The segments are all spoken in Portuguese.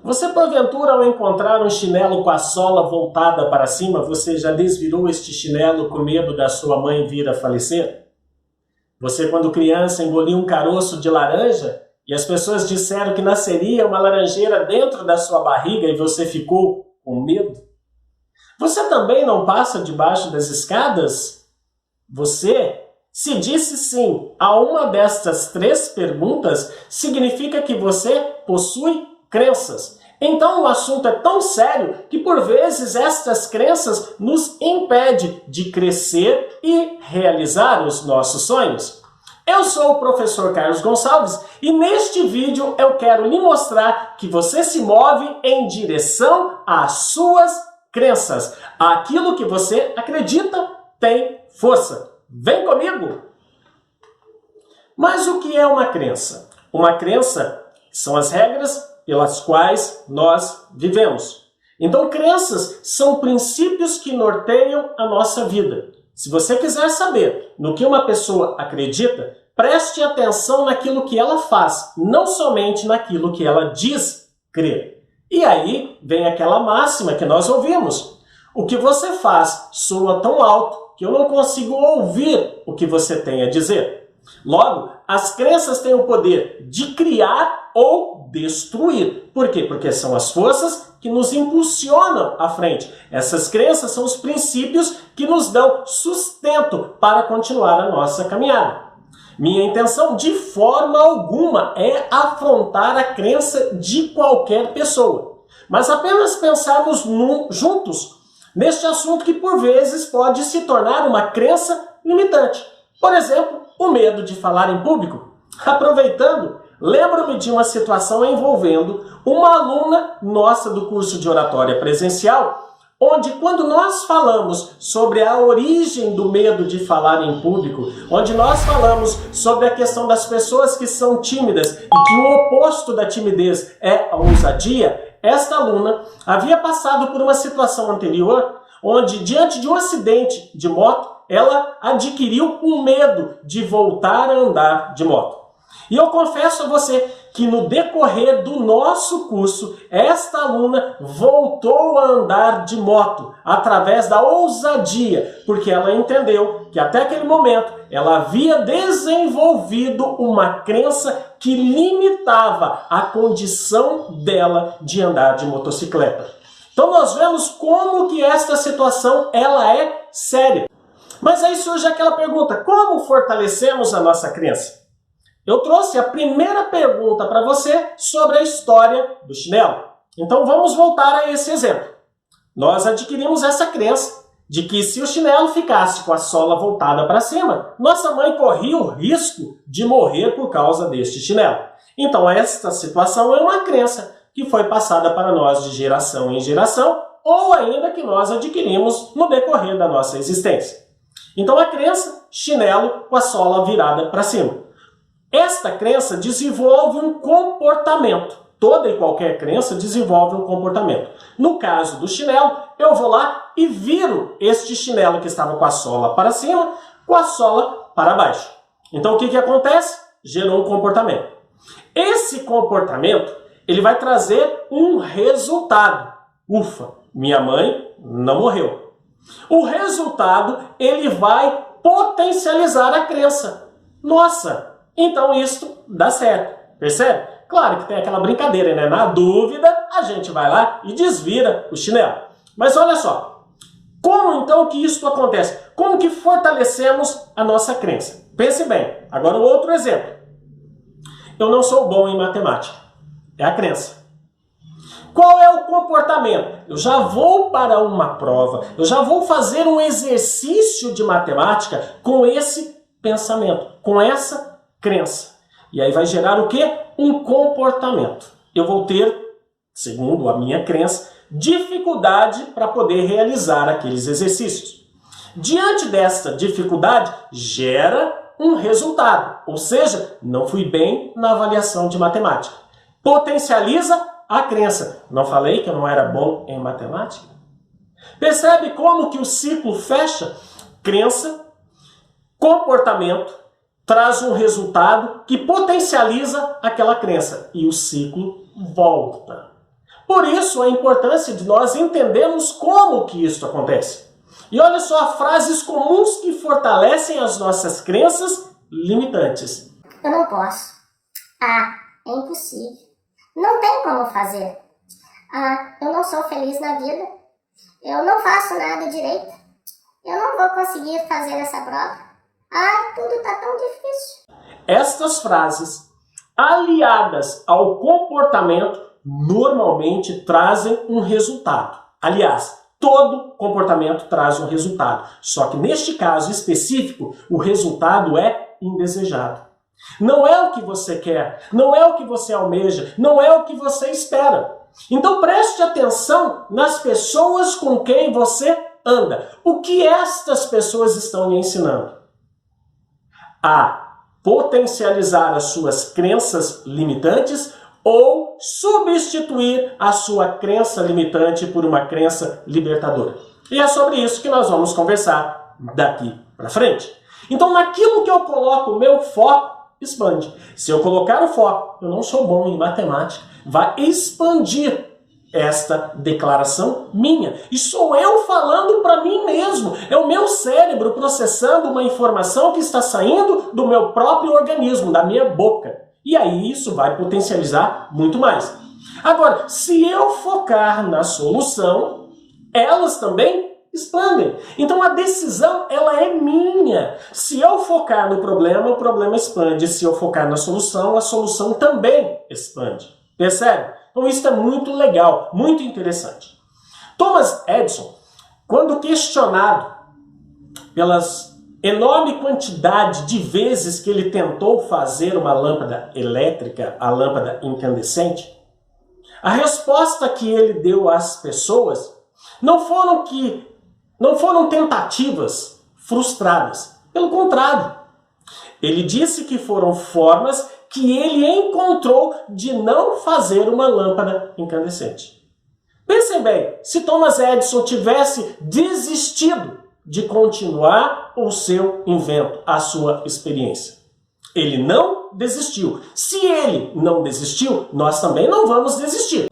Você porventura ao encontrar um chinelo com a sola voltada para cima, você já desvirou este chinelo com medo da sua mãe vir a falecer? Você quando criança engoliu um caroço de laranja e as pessoas disseram que nasceria uma laranjeira dentro da sua barriga e você ficou com medo? Você também não passa debaixo das escadas? Você, se disse sim a uma destas 3 perguntas, significa que você possui crenças. Então o assunto é tão sério que por vezes estas crenças nos impedem de crescer e realizar os nossos sonhos. Eu sou o professor Carlos Gonçalves e neste vídeo eu quero lhe mostrar que você se move em direção às suas crenças. Aquilo que você acredita tem força. Vem comigo! Mas o que é uma crença? Uma crença são as regras pelas quais nós vivemos. Então, crenças são princípios que norteiam a nossa vida. Se você quiser saber no que uma pessoa acredita, preste atenção naquilo que ela faz, não somente naquilo que ela diz crer. E aí vem aquela máxima que nós ouvimos. O que você faz soa tão alto que eu não consigo ouvir o que você tem a dizer. Logo, as crenças têm o poder de criar ou destruir. Por quê? Porque são as forças que nos impulsionam à frente. Essas crenças são os princípios que nos dão sustento para continuar a nossa caminhada. Minha intenção, de forma alguma, é afrontar a crença de qualquer pessoa, mas apenas pensarmos juntos neste assunto que, por vezes, pode se tornar uma crença limitante. Por exemplo, o medo de falar em público. Aproveitando, lembro-me de uma situação envolvendo uma aluna nossa do curso de oratória presencial, onde quando nós falamos sobre a origem do medo de falar em público, onde nós falamos sobre a questão das pessoas que são tímidas e que o oposto da timidez é a ousadia, esta aluna havia passado por uma situação anterior, onde diante de um acidente de moto, ela adquiriu um medo de voltar a andar de moto. E eu confesso a você que no decorrer do nosso curso, esta aluna voltou a andar de moto através da ousadia, porque ela entendeu que até aquele momento ela havia desenvolvido uma crença que limitava a condição dela de andar de motocicleta. Então nós vemos como que esta situação ela é séria. Mas aí surge aquela pergunta, como fortalecemos a nossa crença? Eu trouxe a primeira pergunta para você sobre a história do chinelo. Então vamos voltar a esse exemplo. Nós adquirimos essa crença de que se o chinelo ficasse com a sola voltada para cima, nossa mãe corria o risco de morrer por causa deste chinelo. Então esta situação é uma crença que foi passada para nós de geração em geração ou ainda que nós adquirimos no decorrer da nossa existência. Então a crença, chinelo com a sola virada para cima. Esta crença desenvolve um comportamento. Toda e qualquer crença desenvolve um comportamento. No caso do chinelo, eu vou lá e viro este chinelo que estava com a sola para cima, com a sola para baixo. Então o que acontece? Gerou um comportamento. Esse comportamento ele vai trazer um resultado. Ufa, minha mãe não morreu. O resultado ele vai potencializar a crença. Nossa! Então isso dá certo, percebe? Claro que tem aquela brincadeira, né? Na dúvida, a gente vai lá e desvira o chinelo. Mas olha só, como então que isso acontece? Como que fortalecemos a nossa crença? Pense bem, agora um outro exemplo. Eu não sou bom em matemática, é a crença. Qual é o comportamento? Eu já vou para uma prova, eu já vou fazer um exercício de matemática com esse pensamento, com essa crença. E aí vai gerar o quê? Um comportamento. Eu vou ter, segundo a minha crença, dificuldade para poder realizar aqueles exercícios. Diante desta dificuldade, gera um resultado. Ou seja, não fui bem na avaliação de matemática. Potencializa a crença. Não falei que eu não era bom em matemática? Percebe como que o ciclo fecha? Crença, comportamento, traz um resultado que potencializa aquela crença. E o ciclo volta. Por isso, a importância de nós entendermos como que isso acontece. E olha só, frases comuns que fortalecem as nossas crenças limitantes. Eu não posso. Ah, é impossível. Não tem como fazer. Ah, eu não sou feliz na vida. Eu não faço nada direito. Eu não vou conseguir fazer essa prova. Ah, tudo tá tão difícil. Estas frases, aliadas ao comportamento, normalmente trazem um resultado. Aliás, todo comportamento traz um resultado. Só que neste caso específico, o resultado é indesejado. Não é o que você quer, não é o que você almeja, não é o que você espera. Então preste atenção nas pessoas com quem você anda. O que estas pessoas estão lhe ensinando? A potencializar as suas crenças limitantes ou substituir a sua crença limitante por uma crença libertadora. E é sobre isso que nós vamos conversar daqui para frente. Então, naquilo que eu coloco o meu foco, expande. Se eu colocar o foco, eu não sou bom em matemática, vai expandir esta declaração minha. E sou eu falando para mim mesmo. É o meu cérebro processando uma informação que está saindo do meu próprio organismo, da minha boca. E aí isso vai potencializar muito mais. Agora, se eu focar na solução, elas também expandem. Então a decisão, ela é minha. Se eu focar no problema, o problema expande. Se eu focar na solução, a solução também expande. Percebe? Então isso é muito legal, muito interessante. Thomas Edison, quando questionado pelas enorme quantidade de vezes que ele tentou fazer uma lâmpada elétrica, a lâmpada incandescente, a resposta que ele deu às pessoas não foram tentativas frustradas. Pelo contrário, ele disse que foram formas que ele encontrou de não fazer uma lâmpada incandescente. Pensem bem, se Thomas Edison tivesse desistido de continuar o seu invento, a sua experiência. Ele não desistiu. Se ele não desistiu, nós também não vamos desistir.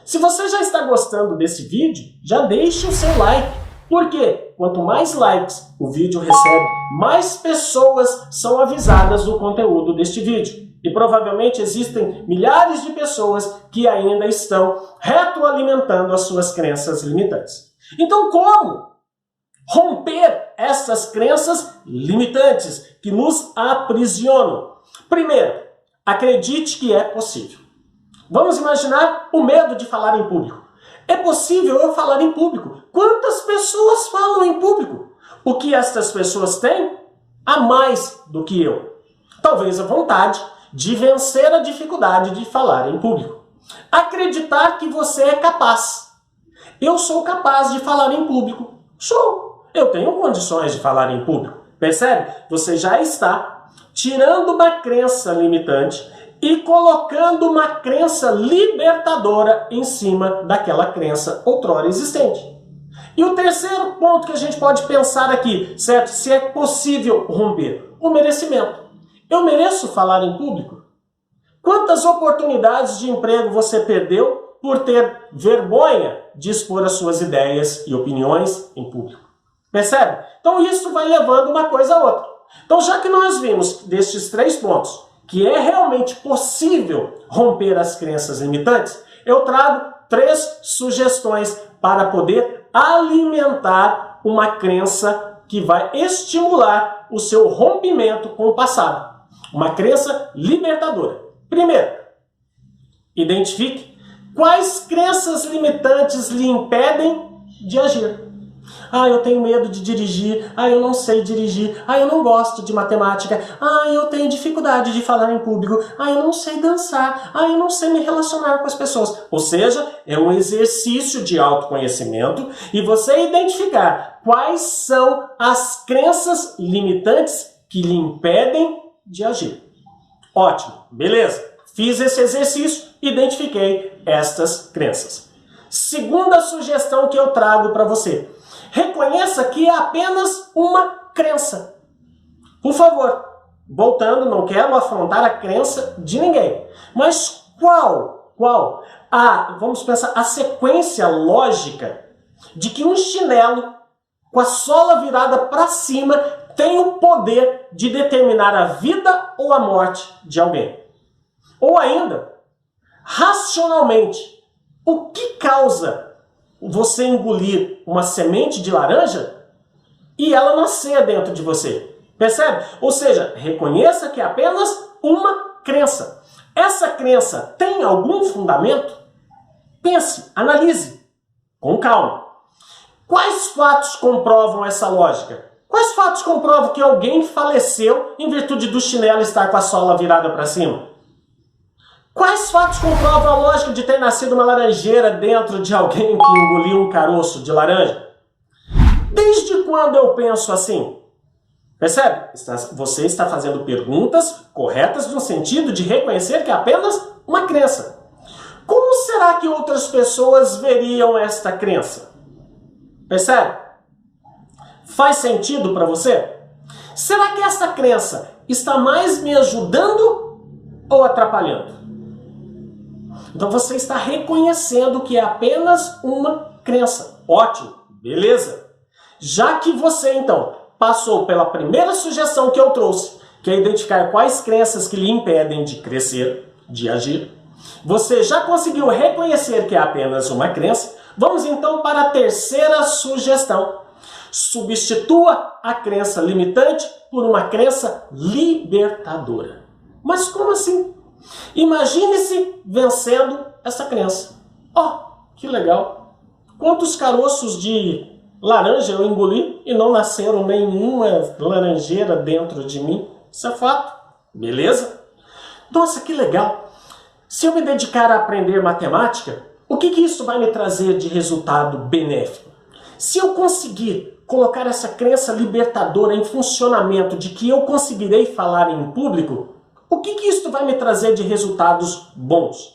Se você já está gostando desse vídeo, já deixe o seu like. Porque quanto mais likes o vídeo recebe, mais pessoas são avisadas do conteúdo deste vídeo. E provavelmente existem milhares de pessoas que ainda estão retroalimentando as suas crenças limitantes. Então, como romper essas crenças limitantes que nos aprisionam? Primeiro, acredite que é possível. Vamos imaginar o medo de falar em público. É possível eu falar em público? Quantas pessoas falam em público? O que estas pessoas têm? A mais do que eu. Talvez a vontade de vencer a dificuldade de falar em público. Acreditar que você é capaz. Eu sou capaz de falar em público. Sou. Eu tenho condições de falar em público. Percebe? Você já está tirando uma crença limitante e colocando uma crença libertadora em cima daquela crença outrora existente. E o terceiro ponto que a gente pode pensar aqui, certo? Se é possível romper, o merecimento. Eu mereço falar em público? Quantas oportunidades de emprego você perdeu por ter vergonha de expor as suas ideias e opiniões em público? Percebe? Então isso vai levando uma coisa a outra. Então já que nós vimos destes 3 pontos, que é realmente possível romper as crenças limitantes, eu trago 3 sugestões para poder alimentar uma crença que vai estimular o seu rompimento com o passado. Uma crença libertadora. Primeiro, identifique quais crenças limitantes lhe impedem de agir. Ah, eu tenho medo de dirigir. Ah, eu não sei dirigir. Ah, eu não gosto de matemática. Ah, eu tenho dificuldade de falar em público. Ah, eu não sei dançar. Ah, eu não sei me relacionar com as pessoas. Ou seja, é um exercício de autoconhecimento e você identificar quais são as crenças limitantes que lhe impedem de agir. Ótimo, beleza. Fiz esse exercício, identifiquei estas crenças. Segunda sugestão que eu trago para você. Reconheça que é apenas uma crença. Por favor, voltando, não quero afrontar a crença de ninguém. Mas qual vamos pensar, a sequência lógica de que um chinelo com a sola virada para cima tem o poder de determinar a vida ou a morte de alguém. Ou ainda, racionalmente, o que causa você engolir uma semente de laranja e ela nascer dentro de você? Percebe? Ou seja, reconheça que é apenas uma crença. Essa crença tem algum fundamento? Pense, analise, com calma. Quais fatos comprovam essa lógica? Quais fatos comprovam que alguém faleceu em virtude do chinelo estar com a sola virada para cima? Quais fatos comprovam a lógica de ter nascido uma laranjeira dentro de alguém que engoliu um caroço de laranja? Desde quando eu penso assim? Percebe? Você está fazendo perguntas corretas no sentido de reconhecer que é apenas uma crença. Como será que outras pessoas veriam esta crença? Percebe? Faz sentido para você? Será que essa crença está mais me ajudando ou atrapalhando? Então você está reconhecendo que é apenas uma crença. Ótimo, beleza. Já que você, então, passou pela primeira sugestão que eu trouxe, que é identificar quais crenças que lhe impedem de crescer, de agir, você já conseguiu reconhecer que é apenas uma crença. Vamos então para a terceira sugestão. Substitua a crença limitante por uma crença libertadora. Mas como assim? Imagine-se vencendo essa crença. Que legal! Quantos caroços de laranja eu engoli e não nasceram nenhuma laranjeira dentro de mim? Isso é fato. Beleza? Nossa, que legal! Se eu me dedicar a aprender matemática, o que isso vai me trazer de resultado benéfico? Se eu conseguir colocar essa crença libertadora em funcionamento de que eu conseguirei falar em público, o que isso vai me trazer de resultados bons?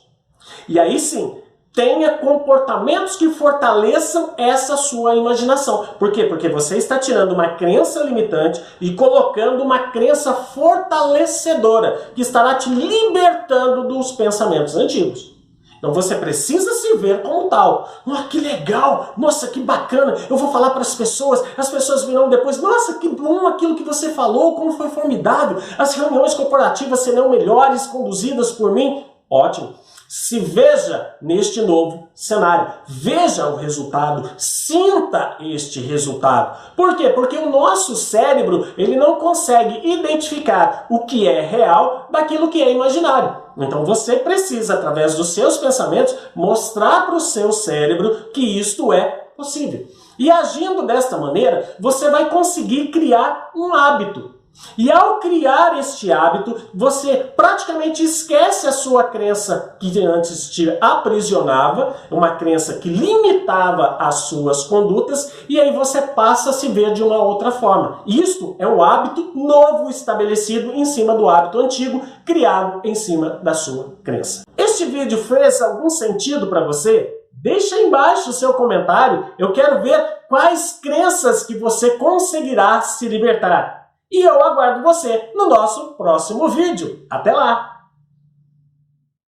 E aí sim, tenha comportamentos que fortaleçam essa sua imaginação. Por quê? Porque você está tirando uma crença limitante e colocando uma crença fortalecedora, que estará te libertando dos pensamentos antigos. Então você precisa se ver como tal. Que legal! Nossa, que bacana! Eu vou falar para as pessoas virão depois, nossa, que bom aquilo que você falou, como foi formidável! As reuniões corporativas serão melhores conduzidas por mim. Ótimo! Se veja neste novo cenário, veja o resultado, sinta este resultado. Por quê? Porque o nosso cérebro ele não consegue identificar o que é real daquilo que é imaginário. Então você precisa, através dos seus pensamentos, mostrar para o seu cérebro que isto é possível. E agindo desta maneira, você vai conseguir criar um hábito. E ao criar este hábito, você praticamente esquece a sua crença que antes te aprisionava, uma crença que limitava as suas condutas, e aí você passa a se ver de uma outra forma. Isto é um hábito novo estabelecido em cima do hábito antigo, criado em cima da sua crença. Este vídeo fez algum sentido para você? Deixa aí embaixo o seu comentário, eu quero ver quais crenças que você conseguirá se libertar. E eu aguardo você no nosso próximo vídeo. Até lá!